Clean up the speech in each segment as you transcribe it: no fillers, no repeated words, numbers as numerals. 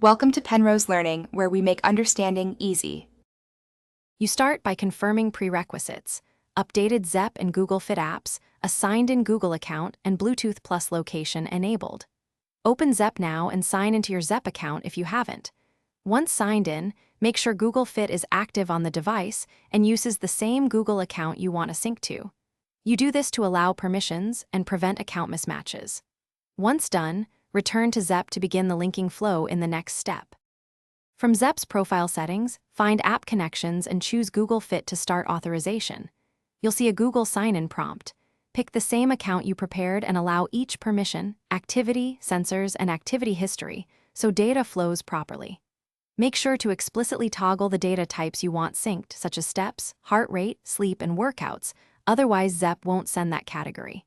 Welcome to Penrose Learning, where we make understanding easy. You start by confirming prerequisites: updated Zepp and Google Fit apps, a signed-in Google account, and Bluetooth Plus location enabled. Open Zepp now and sign into your Zepp account if you haven't. Once signed in, make sure Google Fit is active on the device and uses the same Google account you want to sync to. You do this to allow permissions and prevent account mismatches. Once done, return to Zepp to begin the linking flow in the next step. From Zepp's profile settings, find App Connections and choose Google Fit to start authorization. You'll see a Google sign-in prompt. Pick the same account you prepared and allow each permission, activity, sensors, and activity history, so data flows properly. Make sure to explicitly toggle the data types you want synced, such as steps, heart rate, sleep, and workouts, otherwise Zepp won't send that category.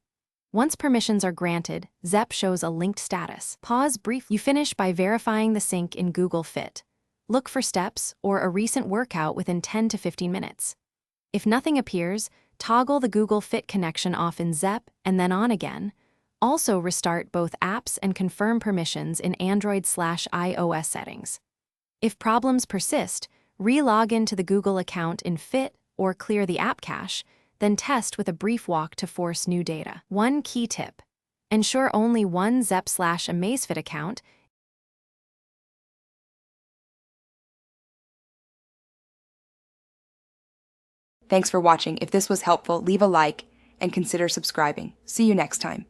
Once permissions are granted, Zepp shows a linked status. Pause briefly. You finish by verifying the sync in Google Fit. Look for steps or a recent workout within 10 to 15 minutes. If nothing appears, toggle the Google Fit connection off in Zepp and then on again. Also restart both apps and confirm permissions in Android/iOS settings. If problems persist, re-log into the Google account in Fit or clear the app cache, then test with a brief walk to force new data. One key tip: ensure only one Zepp/Amazfit account. Thanks for watching. If this was helpful, leave a like and consider subscribing. See you next time.